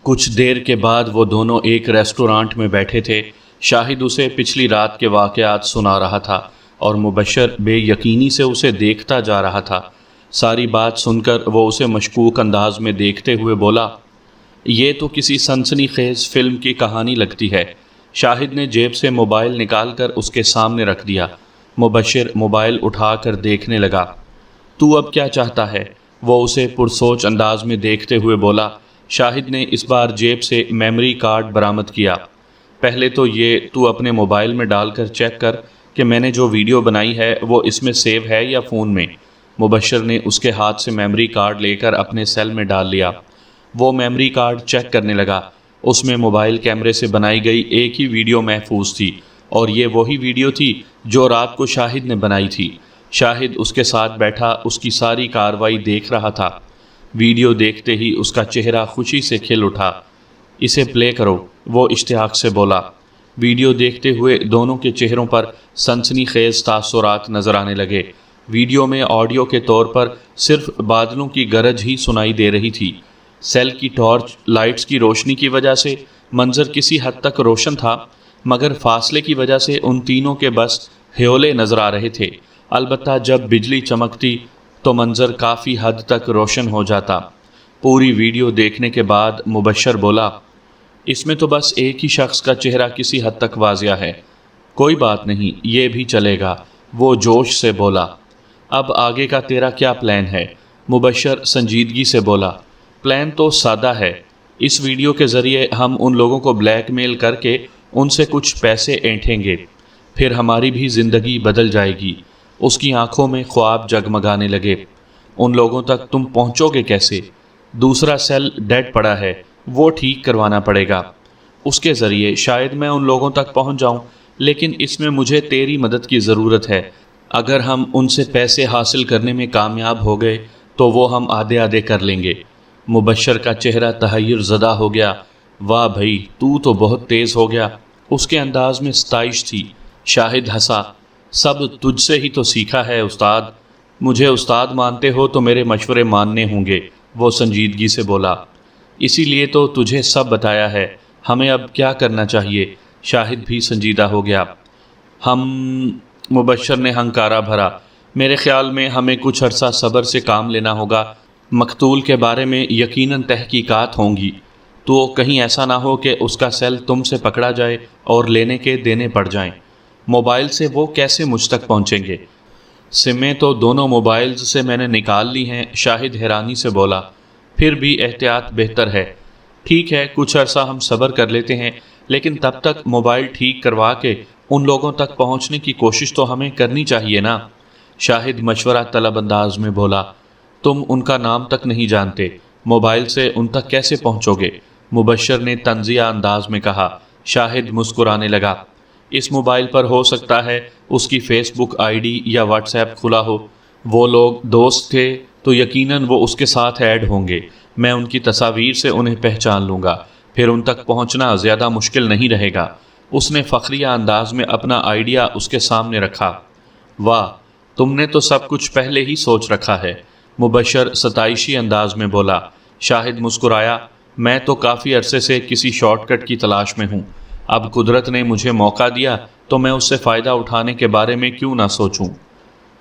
کچھ دیر کے بعد وہ دونوں ایک ریسٹورانٹ میں بیٹھے تھے۔ شاہد اسے پچھلی رات کے واقعات سنا رہا تھا اور مبشر بے یقینی سے اسے دیکھتا جا رہا تھا۔ ساری بات سن کر وہ اسے مشکوک انداز میں دیکھتے ہوئے بولا، یہ تو کسی سنسنی خیز فلم کی کہانی لگتی ہے۔ شاہد نے جیب سے موبائل نکال کر اس کے سامنے رکھ دیا۔ مبشر موبائل اٹھا کر دیکھنے لگا۔ تو اب کیا چاہتا ہے؟ وہ اسے پرسوچ انداز میں دیکھتے ہوئے بولا۔ شاہد نے اس بار جیب سے میموری کارڈ برآمد کیا۔ پہلے تو یہ تو اپنے موبائل میں ڈال کر چیک کر کہ میں نے جو ویڈیو بنائی ہے وہ اس میں سیو ہے یا فون میں۔ مبشر نے اس کے ہاتھ سے میموری کارڈ لے کر اپنے سیل میں ڈال لیا۔ وہ میموری کارڈ چیک کرنے لگا۔ اس میں موبائل کیمرے سے بنائی گئی ایک ہی ویڈیو محفوظ تھی اور یہ وہی ویڈیو تھی جو رات کو شاہد نے بنائی تھی۔ شاہد اس کے ساتھ بیٹھا اس کی ساری کارروائی دیکھ رہا تھا۔ ویڈیو دیکھتے ہی اس کا چہرہ خوشی سے کھل اٹھا۔ اسے پلے کرو، وہ اشتیاق سے بولا۔ ویڈیو دیکھتے ہوئے دونوں کے چہروں پر سنسنی خیز تاثرات نظر آنے لگے۔ ویڈیو میں آڈیو کے طور پر صرف بادلوں کی گرج ہی سنائی دے رہی تھی۔ سیل کی ٹارچ لائٹس کی روشنی کی وجہ سے منظر کسی حد تک روشن تھا، مگر فاصلے کی وجہ سے ان تینوں کے بس ہیولے نظر آ رہے تھے۔ البتہ جب بجلی چمکتی تو منظر کافی حد تک روشن ہو جاتا۔ پوری ویڈیو دیکھنے کے بعد مبشر بولا، اس میں تو بس ایک ہی شخص کا چہرہ کسی حد تک واضح ہے۔ کوئی بات نہیں، یہ بھی چلے گا، وہ جوش سے بولا۔ اب آگے کا تیرا کیا پلان ہے؟ مبشر سنجیدگی سے بولا۔ پلان تو سادہ ہے۔ اس ویڈیو کے ذریعے ہم ان لوگوں کو بلیک میل کر کے ان سے کچھ پیسے اینٹھیں گے، پھر ہماری بھی زندگی بدل جائے گی۔ اس کی آنکھوں میں خواب جگمگانے لگے۔ ان لوگوں تک تم پہنچو گے کیسے؟ دوسرا سیل ڈیڈ پڑا ہے، وہ ٹھیک کروانا پڑے گا۔ اس کے ذریعے شاید میں ان لوگوں تک پہنچ جاؤں، لیکن اس میں مجھے تیری مدد کی ضرورت ہے۔ اگر ہم ان سے پیسے حاصل کرنے میں کامیاب ہو گئے تو وہ ہم آدھے آدھے کر لیں گے۔ مبشر کا چہرہ تحیر زدہ ہو گیا۔ واہ بھائی، تو بہت تیز ہو گیا۔ اس کے انداز میں ستائش تھی۔ شاہد ہنسا۔ سب تجھ سے ہی تو سیکھا ہے استاد۔ مجھے استاد مانتے ہو تو میرے مشورے ماننے ہوں گے، وہ سنجیدگی سے بولا۔ اسی لیے تو تجھے سب بتایا ہے۔ ہمیں اب کیا کرنا چاہیے؟ شاہد بھی سنجیدہ ہو گیا۔ مبشر نے ہنکارا بھرا۔ میرے خیال میں ہمیں کچھ عرصہ صبر سے کام لینا ہوگا۔ مقتول کے بارے میں یقیناً تحقیقات ہوں گی، تو کہیں ایسا نہ ہو کہ اس کا سیل تم سے پکڑا جائے اور لینے کے دینے پڑ جائیں۔ موبائل سے وہ کیسے مجھ تک پہنچیں گے؟ سمیں تو دونوں موبائلز سے میں نے نکال لی ہیں، شاہد حیرانی سے بولا۔ پھر بھی احتیاط بہتر ہے۔ ٹھیک ہے، کچھ عرصہ ہم صبر کر لیتے ہیں، لیکن تب تک موبائل ٹھیک کروا کے ان لوگوں تک پہنچنے کی کوشش تو ہمیں کرنی چاہیے نا؟ شاہد مشورہ طلب انداز میں بولا۔ تم ان کا نام تک نہیں جانتے، موبائل سے ان تک کیسے پہنچو گے؟ مبشر نے طنزیہ انداز میں کہا۔ شاہد مسکرانے لگا۔ اس موبائل پر ہو سکتا ہے اس کی فیس بک آئی ڈی یا واٹس ایپ کھلا ہو۔ وہ لوگ دوست تھے تو یقیناً وہ اس کے ساتھ ایڈ ہوں گے۔ میں ان کی تصاویر سے انہیں پہچان لوں گا، پھر ان تک پہنچنا زیادہ مشکل نہیں رہے گا۔ اس نے فخریہ انداز میں اپنا آئیڈیا اس کے سامنے رکھا۔ واہ، تم نے تو سب کچھ پہلے ہی سوچ رکھا ہے، مبشر ستائشی انداز میں بولا۔ شاہد مسکرایا۔ میں تو کافی عرصے سے کسی شارٹ کٹ کی تلاش میں ہوں۔ اب قدرت نے مجھے موقع دیا تو میں اس سے فائدہ اٹھانے کے بارے میں کیوں نہ سوچوں؟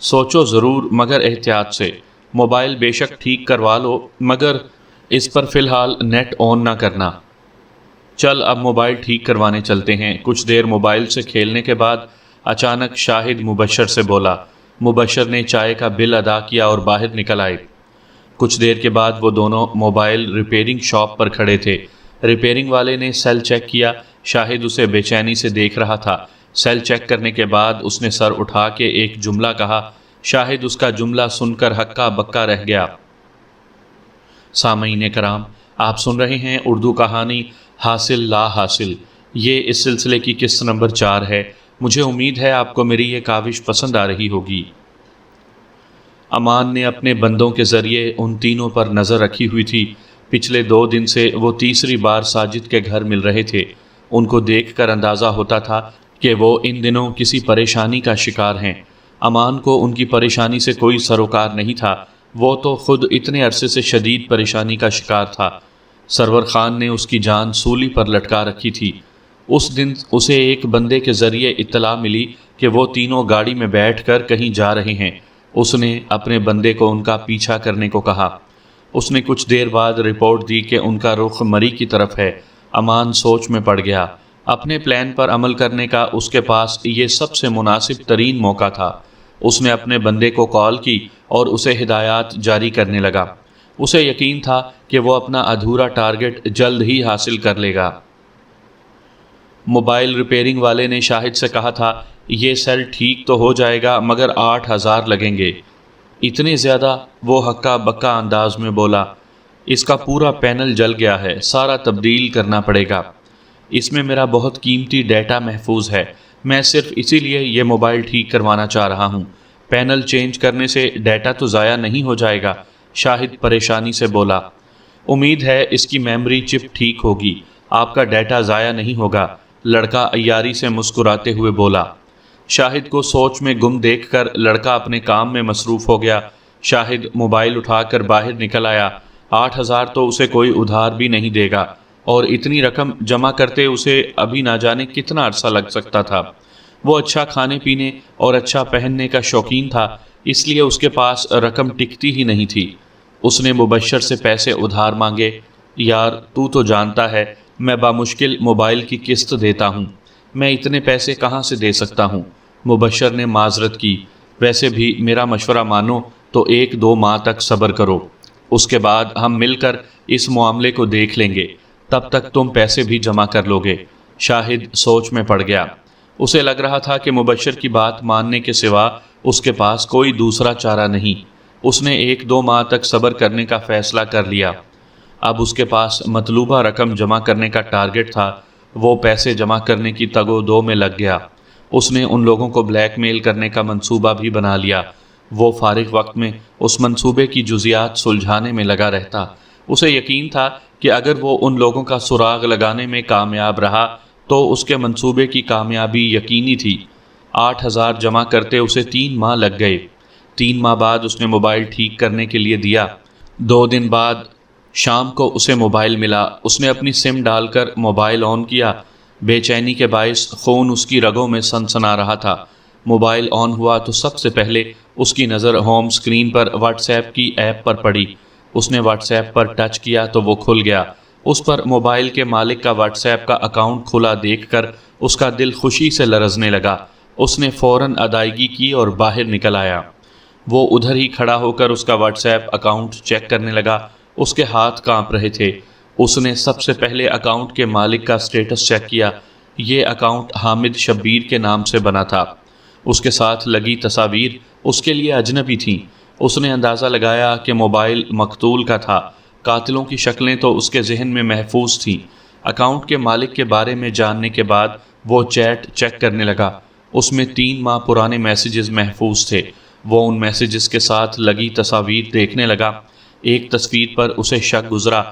سوچو ضرور، مگر احتیاط سے۔ موبائل بے شک ٹھیک کروا لو، مگر اس پر فی الحال نیٹ آن نہ کرنا۔ چل اب موبائل ٹھیک کروانے چلتے ہیں۔ کچھ دیر موبائل سے کھیلنے کے بعد اچانک شاہد مبشر سے بولا۔ مبشر نے چائے کا بل ادا کیا اور باہر نکل آئے۔ کچھ دیر کے بعد وہ دونوں موبائل ریپیئرنگ شاپ پر کھڑے تھے۔ ریپیئرنگ والے نے سیل چیک کیا۔ شاہد اسے بے چینی سے دیکھ رہا تھا۔ سیل چیک کرنے کے بعد اس نے سر اٹھا کے ایک جملہ کہا۔ شاہد اس کا جملہ سن کر ہکا بکا رہ گیا۔ سامعین کرام، آپ سن رہے ہیں اردو کہانی حاصل لا حاصل۔ یہ اس سلسلے کی قسط نمبر 4 ہے۔ مجھے امید ہے آپ کو میری یہ کاوش پسند آ رہی ہوگی۔ امان نے اپنے بندوں کے ذریعے ان تینوں پر نظر رکھی ہوئی تھی۔ پچھلے 2 دن سے وہ تیسری بار ساجد کے گھر مل رہے تھے۔ ان کو دیکھ کر اندازہ ہوتا تھا کہ وہ ان دنوں کسی پریشانی کا شکار ہیں۔ امان کو ان کی پریشانی سے کوئی سروکار نہیں تھا، وہ تو خود اتنے عرصے سے شدید پریشانی کا شکار تھا۔ سرور خان نے اس کی جان سولی پر لٹکا رکھی تھی۔ اس دن اسے ایک بندے کے ذریعے اطلاع ملی کہ وہ تینوں گاڑی میں بیٹھ کر کہیں جا رہے ہیں۔ اس نے اپنے بندے کو ان کا پیچھا کرنے کو کہا۔ اس نے کچھ دیر بعد رپورٹ دی کہ ان کا رخ مری کی طرف ہے۔ امان سوچ میں پڑ گیا۔ اپنے پلان پر عمل کرنے کا اس کے پاس یہ سب سے مناسب ترین موقع تھا۔ اس نے اپنے بندے کو کال کی اور اسے ہدایات جاری کرنے لگا۔ اسے یقین تھا کہ وہ اپنا ادھورا ٹارگٹ جلد ہی حاصل کر لے گا۔ موبائل ریپیئرنگ والے نے شاہد سے کہا تھا، یہ سیل ٹھیک تو ہو جائے گا مگر 8,000 لگیں گے۔ اتنے زیادہ؟ وہ ہکا بکا انداز میں بولا۔ اس کا پورا پینل جل گیا ہے، سارا تبدیل کرنا پڑے گا۔ اس میں میرا بہت قیمتی ڈیٹا محفوظ ہے، میں صرف اسی لیے یہ موبائل ٹھیک کروانا چاہ رہا ہوں۔ پینل چینج کرنے سے ڈیٹا تو ضائع نہیں ہو جائے گا؟ شاہد پریشانی سے بولا۔ امید ہے اس کی میموری چپ ٹھیک ہوگی، آپ کا ڈیٹا ضائع نہیں ہوگا، لڑکا عیاری سے مسکراتے ہوئے بولا۔ شاہد کو سوچ میں گم دیکھ کر لڑکا اپنے کام میں مصروف ہو گیا۔ شاہد موبائل اٹھا کر باہر نکل آیا۔ 8,000 تو اسے کوئی ادھار بھی نہیں دے گا، اور اتنی رقم جمع کرتے اسے ابھی نہ جانے کتنا عرصہ لگ سکتا تھا۔ وہ اچھا کھانے پینے اور اچھا پہننے کا شوقین تھا، اس لیے اس کے پاس رقم ٹکتی ہی نہیں تھی۔ اس نے مبشر سے پیسے ادھار مانگے۔ یار تو جانتا ہے میں بامشکل موبائل کی قسط دیتا ہوں، میں اتنے پیسے کہاں سے دے سکتا ہوں؟ مبشر نے معذرت کی۔ ویسے بھی میرا مشورہ مانو تو 1-2 ماہ تک صبر کرو، اس کے بعد ہم مل کر اس معاملے کو دیکھ لیں گے، تب تک تم پیسے بھی جمع کر لو گے۔ شاہد سوچ میں پڑ گیا۔ اسے لگ رہا تھا کہ مبشر کی بات ماننے کے سوا اس کے پاس کوئی دوسرا چارہ نہیں۔ اس نے 1-2 ماہ تک صبر کرنے کا فیصلہ کر لیا۔ اب اس کے پاس مطلوبہ رقم جمع کرنے کا ٹارگٹ تھا۔ وہ پیسے جمع کرنے کی تگ و دو میں لگ گیا۔ اس نے ان لوگوں کو بلیک میل کرنے کا منصوبہ بھی بنا لیا۔ وہ فارغ وقت میں اس منصوبے کی جزیات سلجھانے میں لگا رہتا۔ اسے یقین تھا کہ اگر وہ ان لوگوں کا سراغ لگانے میں کامیاب رہا تو اس کے منصوبے کی کامیابی یقینی تھی۔ 8,000 جمع کرتے اسے 3 ماہ لگ گئے۔ 3 ماہ بعد اس نے موبائل ٹھیک کرنے کے لیے دیا۔ 2 دن بعد شام کو اسے موبائل ملا۔ اس نے اپنی سم ڈال کر موبائل آن کیا۔ بے چینی کے باعث خون اس کی رگوں میں سنسنا رہا تھا۔ موبائل آن ہوا تو سب سے پہلے اس کی نظر ہوم سکرین پر واٹس ایپ کی ایپ پر پڑی۔ اس نے واٹس ایپ پر ٹچ کیا تو وہ کھل گیا۔ اس پر موبائل کے مالک کا واٹس ایپ کا اکاؤنٹ کھلا دیکھ کر اس کا دل خوشی سے لرزنے لگا۔ اس نے فوراً ادائیگی کی اور باہر نکل آیا۔ وہ ادھر ہی کھڑا ہو کر اس کا واٹس ایپ اکاؤنٹ چیک کرنے لگا۔ اس کے ہاتھ کانپ رہے تھے۔ اس نے سب سے پہلے اکاؤنٹ کے مالک کا سٹیٹس چیک کیا۔ یہ اکاؤنٹ حامد شبیر کے نام سے بنا تھا۔ اس کے ساتھ لگی تصاویر اس کے لیے اجنبی تھیں۔ اس نے اندازہ لگایا کہ موبائل مقتول کا تھا۔ قاتلوں کی شکلیں تو اس کے ذہن میں محفوظ تھیں۔ اکاؤنٹ کے مالک کے بارے میں جاننے کے بعد وہ چیٹ چیک کرنے لگا۔ اس میں 3 ماہ پرانے میسیجز محفوظ تھے۔ وہ ان میسیجز کے ساتھ لگی تصاویر دیکھنے لگا۔ ایک تصویر پر اسے شک گزرا۔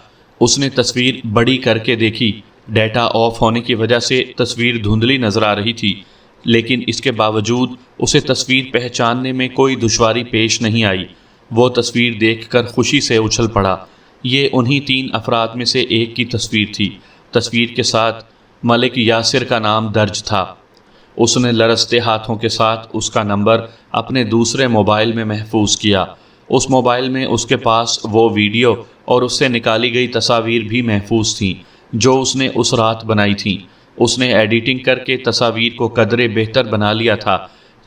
اس نے تصویر بڑی کر کے دیکھی۔ ڈیٹا آف ہونے کی وجہ سے تصویر دھندلی نظر آ رہی تھی، لیکن اس کے باوجود اسے تصویر پہچاننے میں کوئی دشواری پیش نہیں آئی۔ وہ تصویر دیکھ کر خوشی سے اچھل پڑا۔ یہ انہی 3 افراد میں سے ایک کی تصویر تھی۔ تصویر کے ساتھ ملک یاسر کا نام درج تھا۔ اس نے لرزتے ہاتھوں کے ساتھ اس کا نمبر اپنے دوسرے موبائل میں محفوظ کیا۔ اس موبائل میں اس کے پاس وہ ویڈیو اور اس سے نکالی گئی تصاویر بھی محفوظ تھیں جو اس نے اس رات بنائی تھیں۔ اس نے ایڈیٹنگ کر کے تصاویر کو قدرے بہتر بنا لیا تھا۔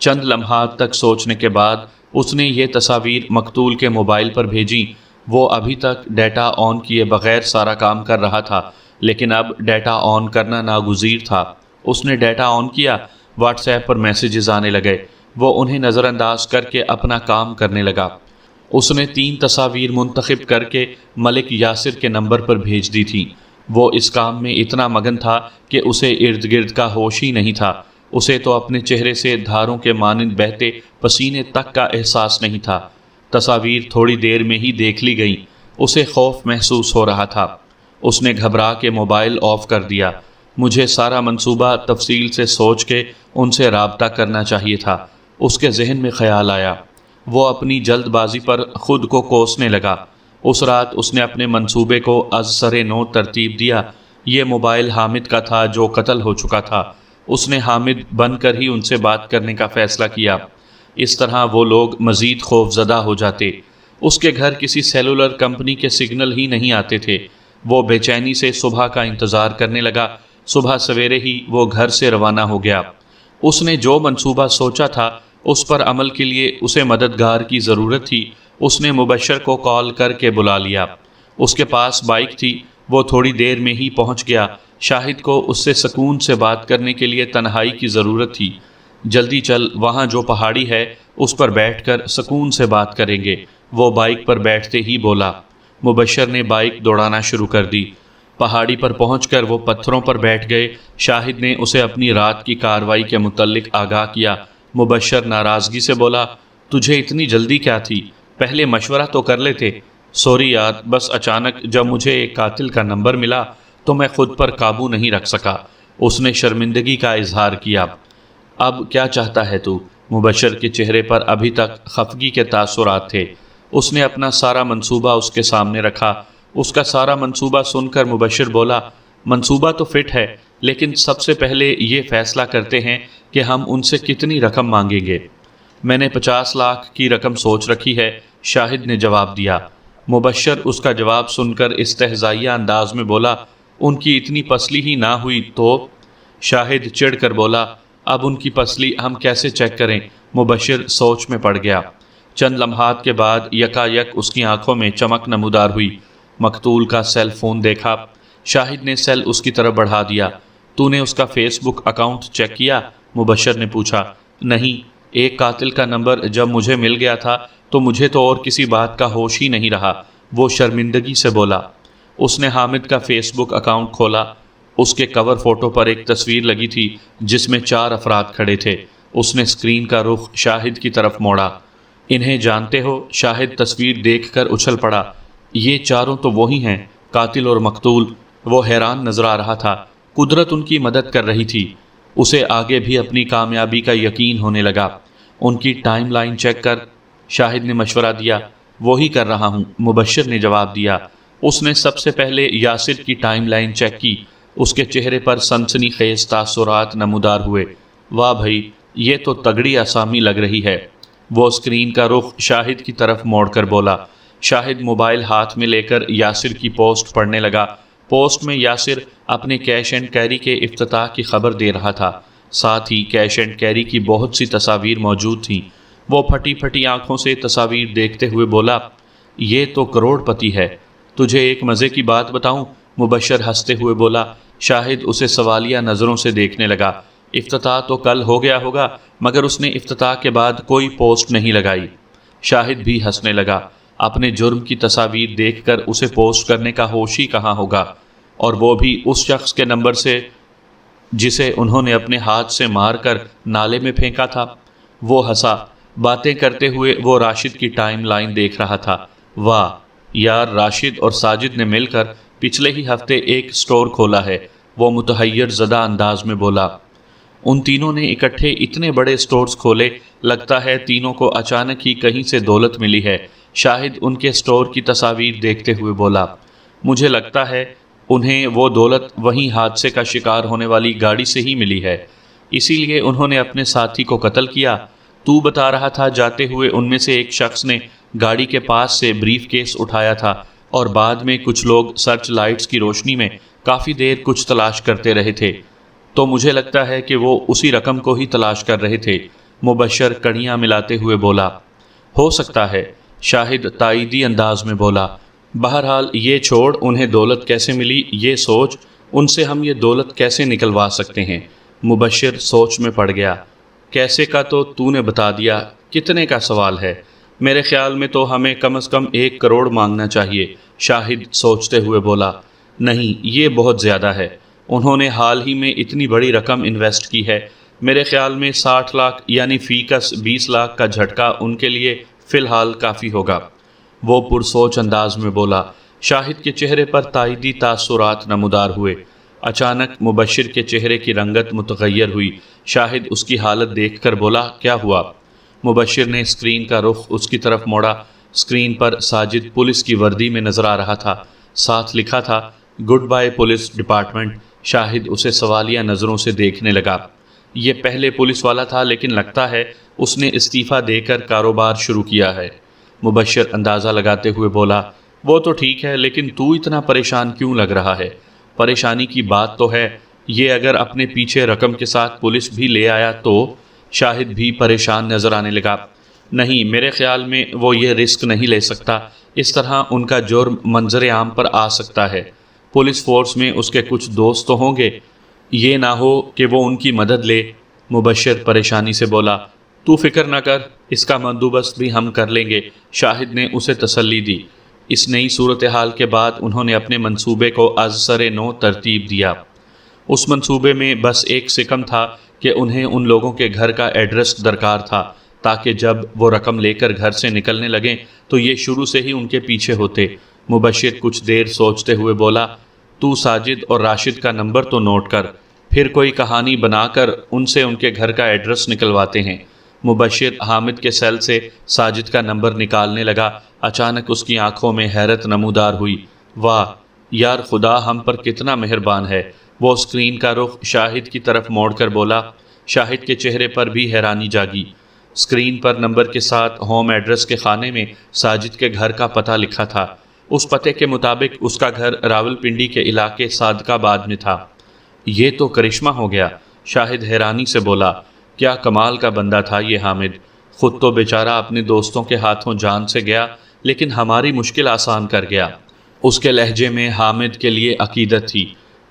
چند لمحات تک سوچنے کے بعد اس نے یہ تصاویر مقتول کے موبائل پر بھیجیں۔ وہ ابھی تک ڈیٹا آن کیے بغیر سارا کام کر رہا تھا، لیکن اب ڈیٹا آن کرنا ناگزیر تھا۔ اس نے ڈیٹا آن کیا، واٹس ایپ پر میسیجز آنے لگے۔ وہ انہیں نظر انداز کر کے اپنا کام کرنے لگا۔ اس نے 3 تصاویر منتخب کر کے ملک یاسر کے نمبر پر بھیج دی تھیں۔ وہ اس کام میں اتنا مگن تھا کہ اسے ارد گرد کا ہوش ہی نہیں تھا۔ اسے تو اپنے چہرے سے دھاروں کے مانند بہتے پسینے تک کا احساس نہیں تھا۔ تصاویر تھوڑی دیر میں ہی دیکھ لی گئیں۔ اسے خوف محسوس ہو رہا تھا۔ اس نے گھبرا کے موبائل آف کر دیا۔ مجھے سارا منصوبہ تفصیل سے سوچ کے ان سے رابطہ کرنا چاہیے تھا، اس کے ذہن میں خیال آیا۔ وہ اپنی جلد بازی پر خود کو کوسنے لگا۔ اس رات اس نے اپنے منصوبے کو از سر نو ترتیب دیا۔ یہ موبائل حامد کا تھا جو قتل ہو چکا تھا۔ اس نے حامد بن کر ہی ان سے بات کرنے کا فیصلہ کیا۔ اس طرح وہ لوگ مزید خوف زدہ ہو جاتے۔ اس کے گھر کسی سیلولر کمپنی کے سگنل ہی نہیں آتے تھے۔ وہ بے چینی سے صبح کا انتظار کرنے لگا۔ صبح سویرے ہی وہ گھر سے روانہ ہو گیا۔ اس نے جو منصوبہ سوچا تھا اس پر عمل کے لیے اسے مددگار کی ضرورت تھی۔ اس نے مبشر کو کال کر کے بلا لیا۔ اس کے پاس بائک تھی، وہ تھوڑی دیر میں ہی پہنچ گیا۔ شاہد کو اس سے سکون سے بات کرنے کے لیے تنہائی کی ضرورت تھی۔ جلدی چل، وہاں جو پہاڑی ہے اس پر بیٹھ کر سکون سے بات کریں گے، وہ بائک پر بیٹھتے ہی بولا۔ مبشر نے بائک دوڑانا شروع کر دی۔ پہاڑی پر پہنچ کر وہ پتھروں پر بیٹھ گئے۔ شاہد نے اسے اپنی رات کی کارروائی کے متعلق آگاہ کیا۔ مبشر ناراضگی سے بولا، تجھے اتنی جلدی کیا تھی؟ پہلے مشورہ تو کر لیتے۔ سوری یار، بس اچانک جب مجھے ایک قاتل کا نمبر ملا تو میں خود پر قابو نہیں رکھ سکا۔ اس نے شرمندگی کا اظہار کیا۔ اب کیا چاہتا ہے تو؟ مبشر کے چہرے پر ابھی تک خفگی کے تاثرات تھے۔ اس نے اپنا سارا منصوبہ اس کے سامنے رکھا۔ اس کا سارا منصوبہ سن کر مبشر بولا، منصوبہ تو فٹ ہے، لیکن سب سے پہلے یہ فیصلہ کرتے ہیں کہ ہم ان سے کتنی رقم مانگیں گے۔ میں نے 50 لاکھ کی رقم سوچ رکھی ہے، شاہد نے جواب دیا۔ مبشر اس کا جواب سن کر استہزائیہ انداز میں بولا، ان کی اتنی پسلی ہی نہ ہوئی تو؟ شاہد چڑھ کر بولا، اب ان کی پسلی ہم کیسے چیک کریں؟ مبشر سوچ میں پڑ گیا۔ چند لمحات کے بعد یکا یک اس کی آنکھوں میں چمک نمودار ہوئی۔ مقتول کا سیل فون دیکھا۔ شاہد نے سیل اس کی طرف بڑھا دیا۔ تو نے اس کا فیس بک اکاؤنٹ چیک کیا؟ مبشر نے پوچھا۔ نہیں، ایک قاتل کا نمبر جب مجھے مل گیا تھا تو مجھے تو اور کسی بات کا ہوش ہی نہیں رہا، وہ شرمندگی سے بولا۔ اس نے حامد کا فیس بک اکاؤنٹ کھولا۔ اس کے کور فوٹو پر ایک تصویر لگی تھی جس میں 4 افراد کھڑے تھے۔ اس نے اسکرین کا رخ شاہد کی طرف موڑا۔ انہیں جانتے ہو؟ شاہد تصویر دیکھ کر اچھل پڑا۔ یہ چاروں تو وہی ہیں، قاتل اور مقتول۔ وہ حیران نظر آ رہا تھا۔ قدرت ان کی مدد کر رہی تھی۔ اسے آگے بھی اپنی کامیابی کا یقین ہونے لگا۔ ان کی ٹائم لائن چیک کر، شاہد نے مشورہ دیا۔ وہی کر رہا ہوں، مبشر نے جواب دیا۔ اس نے سب سے پہلے یاسر کی ٹائم لائن چیک کی۔ اس کے چہرے پر سنسنی خیز تاثرات نمودار ہوئے۔ واہ بھائی، یہ تو تگڑی آسامی لگ رہی ہے۔ وہ اسکرین کا رخ شاہد کی طرف موڑ کر بولا۔ شاہد موبائل ہاتھ میں لے کر یاسر کی پوسٹ پڑھنے لگا۔ پوسٹ میں یاسر اپنے کیش اینڈ کیری کے افتتاح کی خبر دے رہا تھا۔ ساتھ ہی کیش اینڈ کیری کی بہت سی تصاویر موجود تھیں۔ وہ پھٹی پھٹی آنکھوں سے تصاویر دیکھتے ہوئے بولا، یہ تو کروڑ پتی ہے۔ تجھے ایک مزے کی بات بتاؤں؟ مبشر ہنستے ہوئے بولا۔ شاہد اسے سوالیہ نظروں سے دیکھنے لگا۔ افتتاح تو کل ہو گیا ہوگا، مگر اس نے افتتاح کے بعد کوئی پوسٹ نہیں لگائی۔ شاہد بھی ہنسنے لگا۔ اپنے جرم کی تصاویر دیکھ کر اسے پوسٹ کرنے کا ہوش ہی کہاں ہوگا، اور وہ بھی اس شخص کے نمبر سے جسے انہوں نے اپنے ہاتھ سے مار کر نالے میں پھینکا تھا۔ وہ ہنسا۔ باتیں کرتے ہوئے وہ راشد کی ٹائم لائن دیکھ رہا تھا۔ واہ یار، راشد اور ساجد نے مل کر پچھلے ہی ہفتے ایک سٹور کھولا ہے، وہ متحیر زدہ انداز میں بولا۔ ان تینوں نے اکٹھے اتنے بڑے سٹورز کھولے، لگتا ہے تینوں کو اچانک ہی کہیں سے دولت ملی ہے۔ شاہد ان کے سٹور کی تصاویر دیکھتے ہوئے بولا، مجھے لگتا ہے انہیں وہ دولت وہیں حادثے کا شکار ہونے والی گاڑی سے ہی ملی ہے، اسی لیے انہوں نے اپنے ساتھی کو قتل کیا۔ تو بتا رہا تھا جاتے ہوئے ان میں سے ایک شخص نے گاڑی کے پاس سے بریف کیس اٹھایا تھا، اور بعد میں کچھ لوگ سرچ لائٹس کی روشنی میں کافی دیر کچھ تلاش کرتے رہے تھے، تو مجھے لگتا ہے کہ وہ اسی رقم کو ہی تلاش کر رہے تھے۔ مبشر کڑیاں ملاتے ہوئے بولا۔ ہو سکتا ہے، شاہد تائیدی انداز میں بولا۔ بہرحال یہ چھوڑ، انہیں دولت کیسے ملی یہ سوچ، ان سے ہم یہ دولت کیسے نکلوا سکتے ہیں؟ مبشر سوچ میں پڑ گیا۔ کیسے کا تو نے بتا دیا، کتنے کا سوال ہے؟ میرے خیال میں تو ہمیں کم از کم 1 کروڑ مانگنا چاہیے، شاہد سوچتے ہوئے بولا۔ نہیں، یہ بہت زیادہ ہے، انہوں نے حال ہی میں اتنی بڑی رقم انویسٹ کی ہے، میرے خیال میں 60 لاکھ یعنی فی کس 20 لاکھ کا جھٹکا ان کے لیے فی الحال کافی ہوگا، وہ پرسوچ انداز میں بولا۔ شاہد کے چہرے پر تائیدی تاثرات نمودار ہوئے۔ اچانک مبشر کے چہرے کی رنگت متغیر ہوئی۔ شاہد اس کی حالت دیکھ کر بولا، کیا ہوا؟ مبشر نے اسکرین کا رخ اس کی طرف موڑا۔ اسکرین پر ساجد پولیس کی وردی میں نظر آ رہا تھا، ساتھ لکھا تھا گڈ بائے پولیس ڈپارٹمنٹ۔ شاہد اسے سوالیہ نظروں سے دیکھنے لگا۔ یہ پہلے پولیس والا تھا، لیکن لگتا ہے اس نے استعفیٰ دے کر کاروبار شروع کیا ہے۔ مبشر اندازہ لگاتے ہوئے بولا، وہ تو ٹھیک ہے، لیکن تو اتنا پریشان کیوں لگ رہا ہے؟ پریشانی کی بات تو ہے، یہ اگر اپنے پیچھے رقم کے ساتھ پولیس بھی لے آیا تو؟ شاہد بھی پریشان نظر آنے لگا۔ نہیں، میرے خیال میں وہ یہ رسک نہیں لے سکتا، اس طرح ان کا جرم منظر عام پر آ سکتا ہے۔ پولیس فورس میں اس کے کچھ دوست تو ہوں گے، یہ نہ ہو کہ وہ ان کی مدد لے۔ مبشر پریشانی سے بولا، تو فکر نہ کر، اس کا بندوبست بھی ہم کر لیں گے۔ شاہد نے اسے تسلی دی۔ اس نئی صورتحال کے بعد انہوں نے اپنے منصوبے کو از سر نو ترتیب دیا۔ اس منصوبے میں بس ایک سکم تھا کہ انہیں ان لوگوں کے گھر کا ایڈریس درکار تھا، تاکہ جب وہ رقم لے کر گھر سے نکلنے لگیں تو یہ شروع سے ہی ان کے پیچھے ہوتے۔ مبشر کچھ دیر سوچتے ہوئے بولا، تو ساجد اور راشد کا نمبر تو نوٹ کر، پھر کوئی کہانی بنا کر ان سے ان کے گھر کا ایڈریس نکلواتے ہیں۔ مبشر حامد کے سیل سے ساجد کا نمبر نکالنے لگا۔ اچانک اس کی آنکھوں میں حیرت نمودار ہوئی۔ واہ یار، خدا ہم پر کتنا مہربان ہے۔ وہ اسکرین کا رخ شاہد کی طرف موڑ کر بولا۔ شاہد کے چہرے پر بھی حیرانی جاگی۔ اسکرین پر نمبر کے ساتھ ہوم ایڈریس کے خانے میں ساجد کے گھر کا پتہ لکھا تھا۔ اس پتے کے مطابق اس کا گھر راولپنڈی کے علاقے صادق آباد میں تھا۔ یہ تو کرشمہ ہو گیا، شاہد حیرانی سے بولا۔ کیا کمال کا بندہ تھا یہ حامد، خود تو بیچارہ اپنے دوستوں کے ہاتھوں جان سے گیا، لیکن ہماری مشکل آسان کر گیا۔ اس کے لہجے میں حامد کے لیے عقیدت تھی۔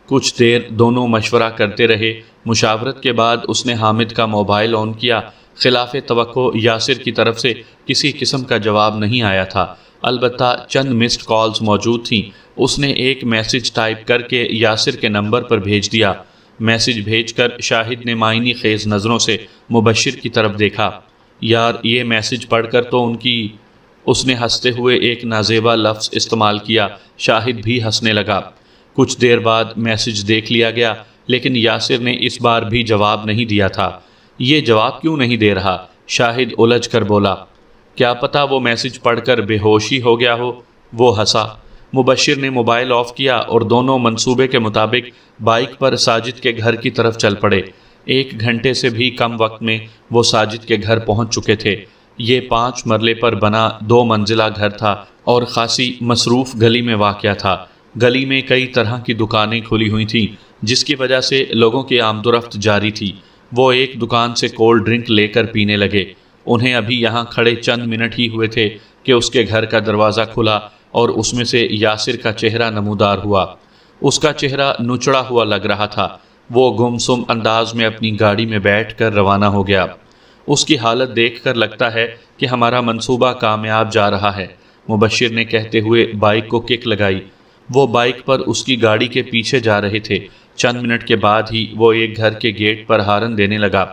کچھ دیر دونوں مشورہ کرتے رہے۔ مشاورت کے بعد اس نے حامد کا موبائل آن کیا۔ خلاف توقع یاسر کی طرف سے کسی قسم کا جواب نہیں آیا تھا، البتہ چند مسڈ کالز موجود تھیں۔ اس نے ایک میسج ٹائپ کر کے یاسر کے نمبر پر بھیج دیا۔ میسج بھیج کر شاہد نے معنی خیز نظروں سے مبشر کی طرف دیکھا۔ یار، یہ میسج پڑھ کر تو اس نے ہنستے ہوئے ایک نازیبا لفظ استعمال کیا۔ شاہد بھی ہنسنے لگا۔ کچھ دیر بعد میسج دیکھ لیا گیا، لیکن یاسر نے اس بار بھی جواب نہیں دیا تھا۔ یہ جواب کیوں نہیں دے رہا؟ شاہد الجھ کر بولا۔ کیا پتہ وہ میسج پڑھ کر بے ہوشی ہو گیا ہو۔ وہ ہنسا۔ مبشر نے موبائل آف کیا اور دونوں منصوبے کے مطابق بائک پر ساجد کے گھر کی طرف چل پڑے۔ 1 گھنٹے سے بھی کم وقت میں وہ ساجد کے گھر پہنچ چکے تھے۔ یہ 5 مرلے پر بنا 2 منزلہ گھر تھا اور خاصی مصروف گلی میں واقع تھا۔ گلی میں کئی طرح کی دکانیں کھلی ہوئی تھیں، جس کی وجہ سے لوگوں کی آمد و رفت جاری تھی۔ وہ ایک دکان سے کولڈ ڈرنک لے کر پینے لگے۔ انہیں ابھی یہاں کھڑے چند منٹ ہی ہوئے تھے کہ اس کے گھر کا دروازہ کھلا اور اس میں سے یاسر کا چہرہ نمودار ہوا۔ اس کا چہرہ نچڑا ہوا لگ رہا تھا۔ وہ گمسم انداز میں اپنی گاڑی میں بیٹھ کر روانہ ہو گیا۔ اس کی حالت دیکھ کر لگتا ہے کہ ہمارا منصوبہ کامیاب جا رہا ہے، مبشر نے کہتے ہوئے بائک کو کک لگائی۔ وہ بائک پر اس کی گاڑی کے پیچھے جا رہے تھے۔ چند منٹ کے بعد ہی وہ ایک گھر کے گیٹ پر ہارن دینے لگا۔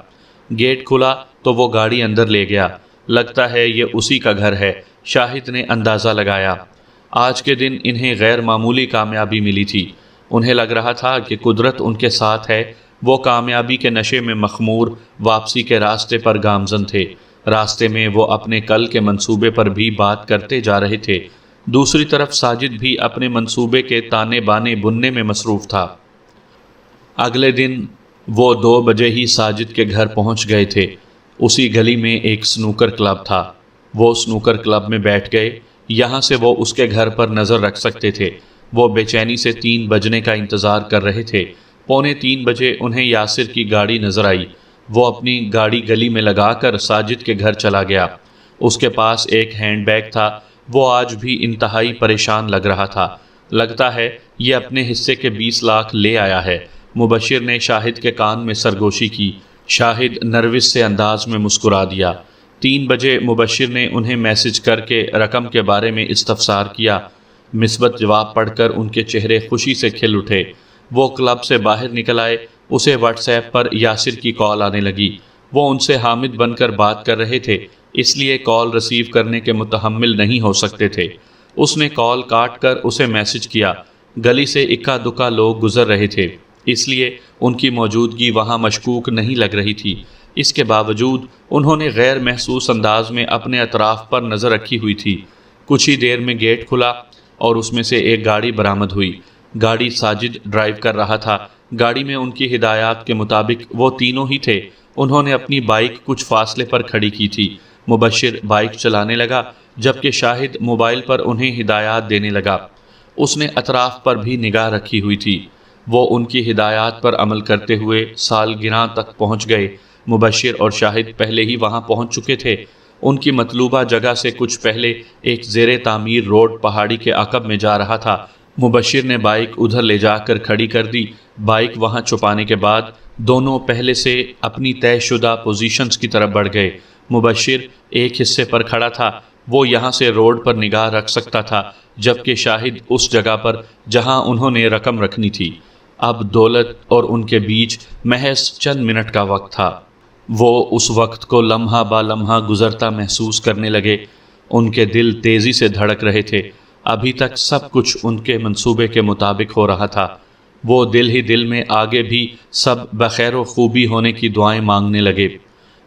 گیٹ کھلا تو وہ گاڑی اندر لے گیا۔ لگتا ہے یہ اسی کا گھر ہے، شاہد نے اندازہ لگایا۔ آج کے دن انہیں غیر معمولی کامیابی ملی تھی۔ انہیں لگ رہا تھا کہ قدرت ان کے ساتھ ہے۔ وہ کامیابی کے نشے میں مخمور واپسی کے راستے پر گامزن تھے۔ راستے میں وہ اپنے کل کے منصوبے پر بھی بات کرتے جا رہے تھے۔ دوسری طرف ساجد بھی اپنے منصوبے کے تانے بانے بننے میں مصروف تھا۔ اگلے دن وہ 2 بجے ہی ساجد کے گھر پہنچ گئے تھے۔ اسی گلی میں ایک سنوکر کلب تھا۔ وہ سنوکر کلب میں بیٹھ گئے۔ یہاں سے وہ اس کے گھر پر نظر رکھ سکتے تھے۔ وہ بے چینی سے 3 بجنے کا انتظار کر رہے تھے۔ 2:45 بجے انہیں یاسر کی گاڑی نظر آئی۔ وہ اپنی گاڑی گلی میں لگا کر ساجد کے گھر چلا گیا۔ اس کے پاس ایک ہینڈ بیگ تھا۔ وہ آج بھی انتہائی پریشان لگ رہا تھا۔ لگتا ہے یہ اپنے حصے کے 20 لاکھ لے آیا ہے، مبشر نے شاہد کے کان میں سرگوشی کی۔ شاہد نروس سے انداز میں مسکرا دیا۔ 3 بجے مبشر نے انہیں میسج کر کے رقم کے بارے میں استفسار کیا۔ مثبت جواب پڑھ کر ان کے چہرے خوشی سے کھل اٹھے۔ وہ کلب سے باہر نکل آئے۔ اسے واٹس ایپ پر یاسر کی کال آنے لگی۔ وہ ان سے حامد بن کر بات کر رہے تھے، اس لیے کال ریسیو کرنے کے متحمل نہیں ہو سکتے تھے۔ اس نے کال کاٹ کر اسے میسج کیا۔ گلی سے اکا دکا لوگ گزر رہے تھے، اس لیے ان کی موجودگی وہاں مشکوک نہیں لگ رہی تھی۔ اس کے باوجود انہوں نے غیر محسوس انداز میں اپنے اطراف پر نظر رکھی ہوئی تھی۔ کچھ ہی دیر میں گیٹ کھلا اور اس میں سے ایک گاڑی برآمد ہوئی۔ گاڑی ساجد ڈرائیو کر رہا تھا۔ گاڑی میں ان کی ہدایات کے مطابق وہ تینوں ہی تھے۔ انہوں نے اپنی بائک کچھ فاصلے پر کھڑی کی تھی۔ مبشر بائک چلانے لگا جبکہ شاہد موبائل پر انہیں ہدایات دینے لگا۔ اس نے اطراف پر بھی نگاہ رکھی ہوئی تھی۔ وہ ان کی ہدایات پر عمل کرتے ہوئے سالگراں تک پہنچ گئے۔ مبشر اور شاہد پہلے ہی وہاں پہنچ چکے تھے۔ ان کی مطلوبہ جگہ سے کچھ پہلے ایک زیر تعمیر روڈ پہاڑی کے عقب میں جا رہا تھا۔ مبشر نے بائک ادھر لے جا کر کھڑی کر دی۔ بائک وہاں چھپانے کے بعد دونوں پہلے سے اپنی طے شدہ پوزیشنز کی طرف بڑھ گئے۔ مبشر ایک حصے پر کھڑا تھا، وہ یہاں سے روڈ پر نگاہ رکھ سکتا تھا، جبکہ شاہد اس جگہ پر جہاں انہوں نے رقم رکھنی تھی۔ اب دولت اور ان کے بیچ محض چند منٹ کا وقت تھا۔ وہ اس وقت کو لمحہ با لمحہ گزرتا محسوس کرنے لگے۔ ان کے دل تیزی سے دھڑک رہے تھے۔ ابھی تک سب کچھ ان کے منصوبے کے مطابق ہو رہا تھا۔ وہ دل ہی دل میں آگے بھی سب بخیر و خوبی ہونے کی دعائیں مانگنے لگے۔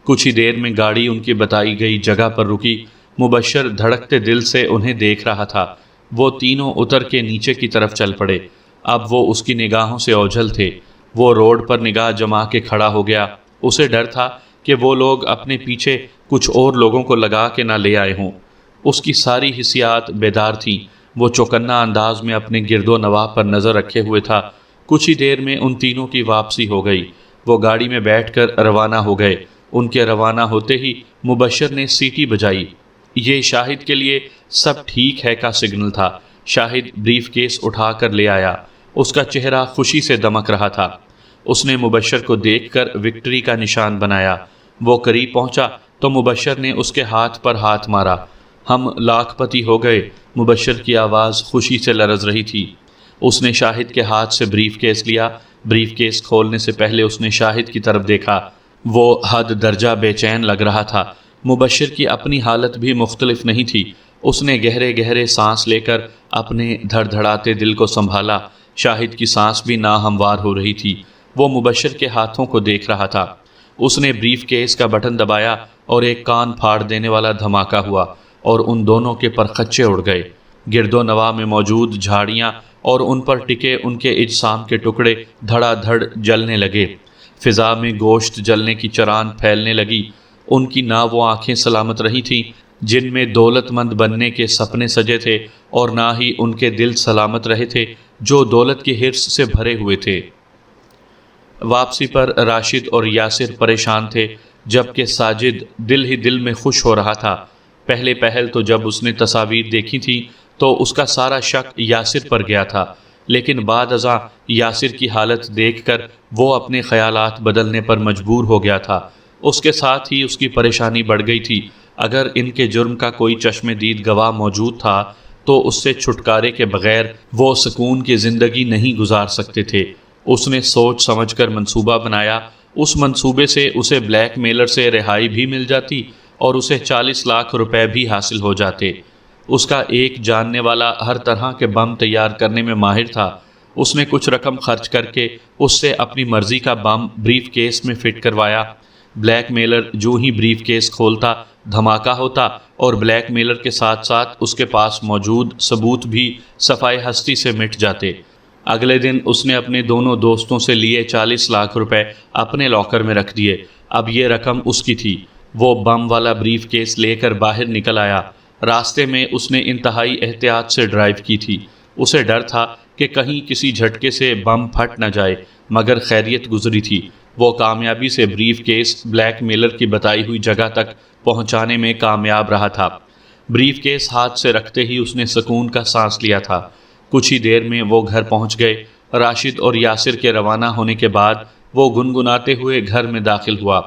کچھ ہی دیر میں گاڑی ان کی بتائی گئی جگہ پر رکی۔ مبشر دھڑکتے دل سے انہیں دیکھ رہا تھا۔ وہ تینوں اتر کے نیچے کی طرف چل پڑے۔ اب وہ اس کی نگاہوں سے اوجھل تھے۔ وہ روڈ پر نگاہ جما کے کھڑا ہو گیا۔ اسے ڈر تھا کہ وہ لوگ اپنے پیچھے کچھ اور لوگوں کو لگا کے نہ لے آئے ہوں۔ اس کی ساری حسیات بیدار تھیں۔ وہ چوکنا انداز میں اپنے گرد و نواح پر نظر رکھے ہوئے تھا۔ کچھ ہی دیر میں ان تینوں کی واپسی ہو گئی۔ وہ گاڑی میں بیٹھ کر روانہ ہو گئے۔ ان کے روانہ ہوتے ہی مبشر نے سیٹی بجائی۔ یہ شاہد کے لیے سب ٹھیک ہے کا سگنل تھا۔ شاہد بریف کیس اٹھا کر لے آیا۔ اس کا چہرہ خوشی سے دمک رہا تھا۔ اس نے مبشر کو دیکھ کر وکٹری کا نشان بنایا۔ وہ قریب پہنچا تو مبشر نے اس کے ہاتھ پر ہاتھ مارا۔ ہم لاکھ پتی ہو گئے۔ مبشر کی آواز خوشی سے لرز رہی تھی۔ اس نے شاہد کے ہاتھ سے بریف کیس لیا۔ بریف کیس کھولنے سے پہلے اس نے شاہد کی طرف دیکھا۔ وہ حد درجہ بے چین لگ رہا تھا۔ مبشر کی اپنی حالت بھی مختلف نہیں تھی۔ اس نے گہرے گہرے سانس لے کر اپنے دھڑ دھڑاتے دل کو سنبھالا۔ شاہد کی سانس بھی ناہموار ہو رہی تھی۔ وہ مبشر کے ہاتھوں کو دیکھ رہا تھا۔ اس نے بریف کیس کا بٹن دبایا اور ایک کان پھاڑ دینے والا دھماکہ ہوا اور ان دونوں کے پرخچے اڑ گئے۔ گرد و نواح میں موجود جھاڑیاں اور ان پر ٹکے ان کے اجسام کے ٹکڑے دھڑا دھڑ جلنے لگے۔ فضا میں گوشت جلنے کی چران پھیلنے لگی۔ ان کی نہ وہ آنکھیں سلامت رہی تھیں جن میں دولت مند بننے کے سپنے سجے تھے، اور نہ ہی ان کے دل سلامت رہے تھے جو دولت کی حرص سے بھرے ہوئے تھے۔ واپسی پر راشد اور یاسر پریشان تھے، جبکہ ساجد دل ہی دل میں خوش ہو رہا تھا۔ پہلے پہل تو جب اس نے تصاویر دیکھی تھی تو اس کا سارا شک یاسر پر گیا تھا، لیکن بعد ازاں یاسر کی حالت دیکھ کر وہ اپنے خیالات بدلنے پر مجبور ہو گیا تھا۔ اس کے ساتھ ہی اس کی پریشانی بڑھ گئی تھی۔ اگر ان کے جرم کا کوئی چشم دید گواہ موجود تھا تو اس سے چھٹکارے کے بغیر وہ سکون کی زندگی نہیں گزار سکتے تھے۔ اس نے سوچ سمجھ کر منصوبہ بنایا۔ اس منصوبے سے اسے بلیک میلر سے رہائی بھی مل جاتی اور اسے 40 لاکھ روپے بھی حاصل ہو جاتے۔ اس کا ایک جاننے والا ہر طرح کے بم تیار کرنے میں ماہر تھا۔ اس نے کچھ رقم خرچ کر کے اس سے اپنی مرضی کا بم بریف کیس میں فٹ کروایا۔ بلیک میلر جو ہی بریف کیس کھولتا دھماکہ ہوتا اور بلیک میلر کے ساتھ ساتھ اس کے پاس موجود ثبوت بھی صفائے ہستی سے مٹ جاتے۔ اگلے دن اس نے اپنے دونوں دوستوں سے لیے 40 لاکھ روپے اپنے لاکر میں رکھ دیے۔ اب یہ رقم اس کی تھی۔ وہ بم والا بریف کیس لے کر باہر نکل آیا۔ راستے میں اس نے انتہائی احتیاط سے ڈرائیو کی تھی۔ اسے ڈر تھا کہ کہیں کسی جھٹکے سے بم پھٹ نہ جائے، مگر خیریت گزری تھی۔ وہ کامیابی سے بریف کیس بلیک میلر کی بتائی ہوئی جگہ تک پہنچانے میں کامیاب رہا تھا۔ بریف کیس ہاتھ سے رکھتے ہی اس نے سکون کا سانس لیا تھا۔ کچھ ہی دیر میں وہ گھر پہنچ گئے۔ راشد اور یاسر کے روانہ ہونے کے بعد وہ گنگناتے ہوئے گھر میں داخل ہوا۔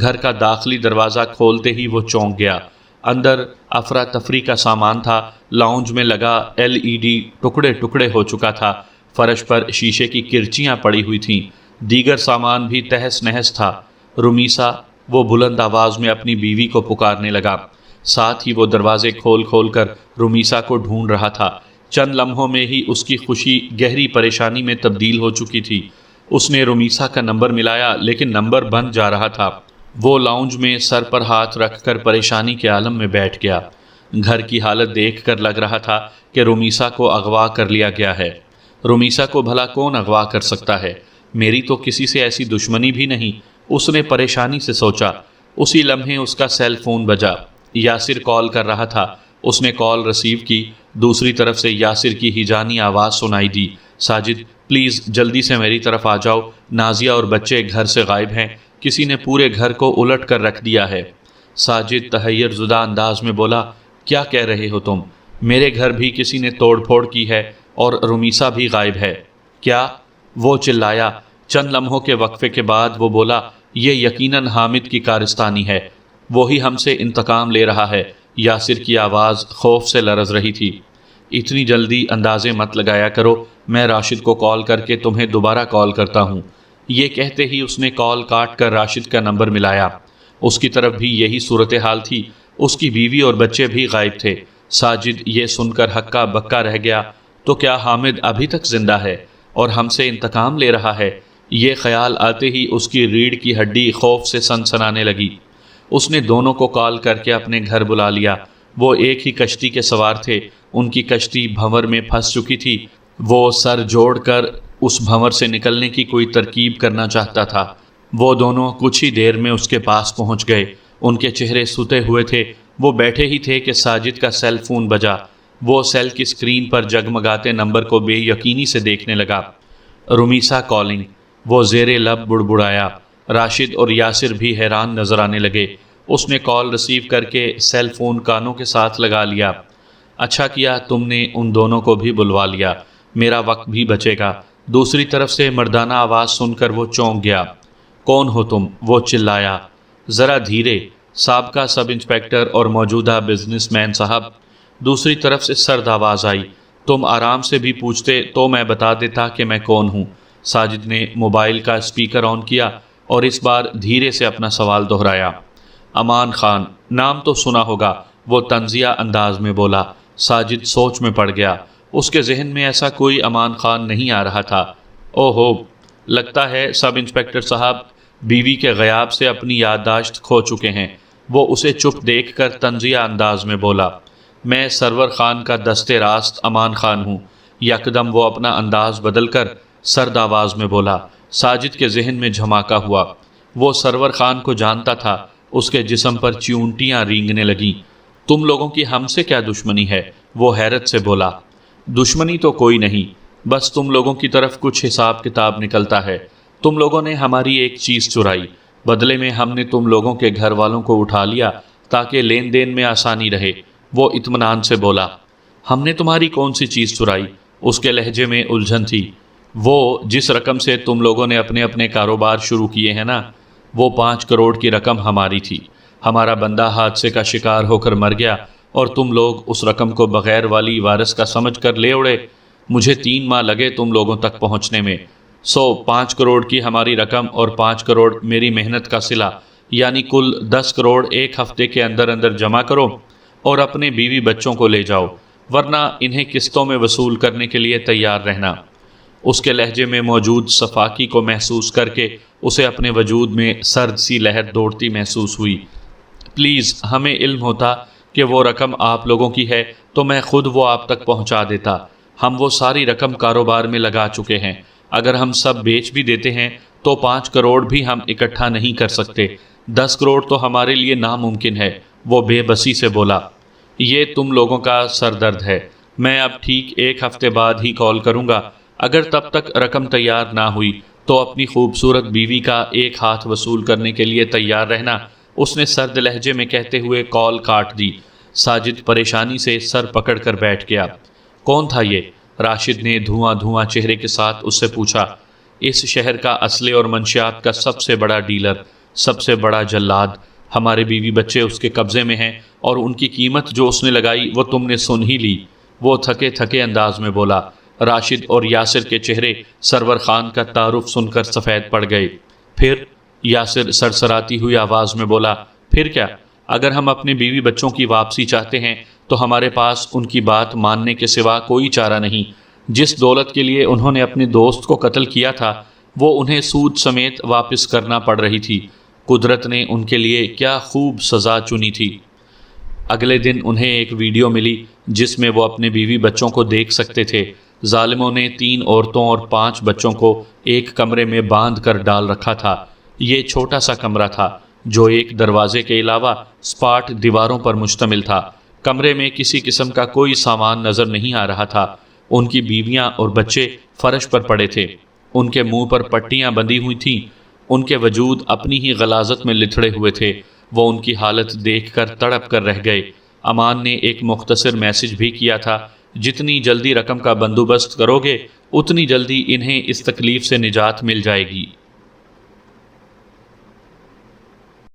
گھر کا داخلی دروازہ کھولتے ہی وہ چونک گیا۔ اندر افراتفری کا سامان تھا۔ لاؤنج میں لگا LED ٹکڑے ٹکڑے ہو چکا تھا۔ فرش پر شیشے کی کرچیاں پڑی ہوئی تھیں۔ دیگر سامان بھی تہس نہس تھا۔ رمیسا، وہ بلند آواز میں اپنی بیوی کو پکارنے لگا۔ ساتھ ہی وہ دروازے کھول کھول کر رمیسا کو ڈھونڈ رہا تھا۔ چند لمحوں میں ہی اس کی خوشی گہری پریشانی میں تبدیل ہو چکی تھی۔ اس نے رمیسا کا نمبر ملایا لیکن نمبر بند جا رہا تھا۔ وہ لاؤنج میں سر پر ہاتھ رکھ کر پریشانی کے عالم میں بیٹھ گیا۔ گھر کی حالت دیکھ کر لگ رہا تھا کہ رمیسا کو اغوا کر لیا گیا ہے۔ رمیسا کو بھلا کون اغوا کر سکتا ہے؟ میری تو کسی سے ایسی دشمنی بھی نہیں، اس نے پریشانی سے سوچا۔ اسی لمحے اس کا سیل فون بجا۔ یاسر کال کر رہا تھا۔ اس نے کال ریسیو کی۔ دوسری طرف سے یاسر کی ہیجانی آواز سنائی دی، ساجد پلیز جلدی سے میری طرف آ جاؤ، نازیہ اور بچے گھر سے غائب ہیں، کسی نے پورے گھر کو الٹ کر رکھ دیا ہے۔ ساجد تحیر زدہ انداز میں بولا، کیا کہہ رہے ہو تم؟ میرے گھر بھی کسی نے توڑ پھوڑ کی ہے اور رمیسا بھی غائب ہے۔ کیا؟ وہ چلایا۔ چند لمحوں کے وقفے کے بعد وہ بولا، یہ یقیناً حامد کی کارستانی ہے، وہی ہم سے انتقام لے رہا ہے۔ یاسر کی آواز خوف سے لرز رہی تھی۔ اتنی جلدی اندازے مت لگایا کرو، میں راشد کو کال کر کے تمہیں دوبارہ کال کرتا ہوں۔ یہ کہتے ہی اس نے کال کاٹ کر راشد کا نمبر ملایا۔ اس کی طرف بھی یہی صورتحال تھی، اس کی بیوی اور بچے بھی غائب تھے۔ ساجد یہ سن کر ہکا بکا رہ گیا، تو کیا حامد ابھی تک زندہ ہے اور ہم سے انتقام لے رہا ہے؟ یہ خیال آتے ہی اس کی ریڑھ کی ہڈی خوف سے سنسنانے لگی۔ اس نے دونوں کو کال کر کے اپنے گھر بلا لیا۔ وہ ایک ہی کشتی کے سوار تھے، ان کی کشتی بھنور میں پھنس چکی تھی۔ وہ سر جوڑ کر اس بھنور سے نکلنے کی کوئی ترکیب کرنا چاہتا تھا۔ وہ دونوں کچھ ہی دیر میں اس کے پاس پہنچ گئے۔ ان کے چہرے ستے ہوئے تھے۔ وہ بیٹھے ہی تھے کہ ساجد کا سیل فون بجا۔ وہ سیل کی اسکرین پر جگمگاتے نمبر کو بے یقینی سے دیکھنے لگا۔ رمیسا کالنگ۔ وہ زیر لب بڑبڑایا۔ راشد اور یاسر بھی حیران نظر آنے لگے۔ اس نے کال ریسیو کر کے سیل فون کانوں کے ساتھ لگا لیا۔ اچھا کیا تم نے ان دونوں کو بھی بلوا لیا، میرا وقت بھی بچے گا۔ دوسری طرف سے مردانہ آواز سن کر وہ چونک گیا۔ کون ہو تم؟ وہ چلایا۔ ذرا دھیرے، سابقہ سب انسپیکٹر اور موجودہ بزنس مین صاحب۔ دوسری طرف سے سرد آواز آئی، تم آرام سے بھی پوچھتے تو میں بتا دیتا کہ میں کون ہوں۔ ساجد نے موبائل کا اسپیکر آن کیا اور اس بار دھیرے سے اپنا سوال دہرایا۔ امان خان، نام تو سنا ہوگا، وہ طنزیہ انداز میں بولا۔ ساجد سوچ میں پڑ گیا۔ اس کے ذہن میں ایسا کوئی امان خان نہیں آ رہا تھا۔ او ہو، لگتا ہے سب انسپیکٹر صاحب بیوی کے غیاب سے اپنی یادداشت کھو چکے ہیں۔ وہ اسے چپ دیکھ کر طنزیہ انداز میں بولا، میں سرور خان کا دستے راست امان خان ہوں۔ یکدم وہ اپنا انداز بدل کر سرد آواز میں بولا۔ ساجد کے ذہن میں جھماکا ہوا۔ وہ سرور خان کو جانتا تھا۔ اس کے جسم پر چیونٹیاں رینگنے لگیں۔ تم لوگوں کی ہم سے کیا دشمنی ہے؟ وہ حیرت سے بولا۔ دشمنی تو کوئی نہیں، بس تم لوگوں کی طرف کچھ حساب کتاب نکلتا ہے۔ تم لوگوں نے ہماری ایک چیز چرائی، بدلے میں ہم نے تم لوگوں کے گھر والوں کو اٹھا لیا تاکہ لین دین میں آسانی رہے۔ وہ اطمینان سے بولا۔ ہم نے تمہاری کون سی چیز چرائی؟ اس کے لہجے میں الجھن تھی۔ وہ جس رقم سے تم لوگوں نے اپنے اپنے کاروبار شروع کیے ہیں نا، وہ 5 کروڑ کی رقم ہماری تھی۔ ہمارا بندہ حادثے کا شکار ہو کر مر گیا اور تم لوگ اس رقم کو بغیر والی وارث کا سمجھ کر لے اڑے۔ مجھے 3 ماہ لگے تم لوگوں تک پہنچنے میں۔ 5 کروڑ کی ہماری رقم اور 5 کروڑ میری محنت کا صلہ، یعنی کل 10 کروڑ ایک ہفتے کے اندر اندر جمع کرو اور اپنے بیوی بچوں کو لے جاؤ، ورنہ انہیں قسطوں میں وصول کرنے کے لیے تیار رہنا۔ اس کے لہجے میں موجود صفاکی کو محسوس کر کے اسے اپنے وجود میں سرد سی لہر دوڑتی محسوس ہوئی۔ پلیز، ہمیں علم ہوتا کہ وہ رقم آپ لوگوں کی ہے تو میں خود وہ آپ تک پہنچا دیتا۔ ہم وہ ساری رقم کاروبار میں لگا چکے ہیں۔ اگر ہم سب بیچ بھی دیتے ہیں تو 5 کروڑ بھی ہم اکٹھا نہیں کر سکتے۔ 10 کروڑ تو ہمارے لیے ناممکن ہے۔ وہ بے بسی سے بولا۔ یہ تم لوگوں کا سر درد ہے۔ میں اب ٹھیک 1 ہفتے بعد ہی کال کروں گا۔ اگر تب تک رقم تیار نہ ہوئی تو اپنی خوبصورت بیوی کا ایک ہاتھ وصول کرنے کے لیے تیار رہنا۔ اس نے سرد لہجے میں کہتے ہوئے کال کاٹ دی۔ ساجد پریشانی سے سر پکڑ کر بیٹھ گیا۔ کون تھا یہ؟ راشد نے دھواں دھواں چہرے کے ساتھ اس سے پوچھا۔ اس شہر کا اسلحے اور منشیات کا سب سے بڑا ڈیلر، سب سے بڑا جلاد۔ ہمارے بیوی بچے اس کے قبضے میں ہیں اور ان کی قیمت جو اس نے لگائی وہ تم نے سن ہی لی۔ وہ تھکے تھکے انداز میں بولا۔ راشد اور یاسر کے چہرے سرور خان کا تعارف سن کر سفید پڑ گئے۔ پھر؟ یاسر سرسراتی ہوئی آواز میں بولا۔ پھر کیا؟ اگر ہم اپنے بیوی بچوں کی واپسی چاہتے ہیں تو ہمارے پاس ان کی بات ماننے کے سوا کوئی چارہ نہیں۔ جس دولت کے لیے انہوں نے اپنے دوست کو قتل کیا تھا وہ انہیں سود سمیت واپس کرنا پڑ رہی تھی۔ قدرت نے ان کے لیے کیا خوب سزا چنی تھی۔ اگلے دن انہیں ایک ویڈیو ملی جس میں وہ اپنے بیوی بچوں کو دیکھ سکتے تھے۔ ظالموں نے 3 عورتوں اور 5 بچوں کو ایک کمرے میں باندھ کر ڈال رکھا تھا۔ یہ چھوٹا سا کمرہ تھا جو ایک دروازے کے علاوہ سپاٹ دیواروں پر مشتمل تھا۔ کمرے میں کسی قسم کا کوئی سامان نظر نہیں آ رہا تھا۔ ان کی بیویاں اور بچے فرش پر پڑے تھے۔ ان کے منہ پر پٹیاں بندھی ہوئی تھیں۔ ان کے وجود اپنی ہی غلاظت میں لتھڑے ہوئے تھے۔ وہ ان کی حالت دیکھ کر تڑپ کر رہ گئے۔ امان نے ایک مختصر میسج بھی کیا تھا، جتنی جلدی رقم کا بندوبست کرو گے اتنی جلدی انہیں اس تکلیف سے نجات مل جائے گی۔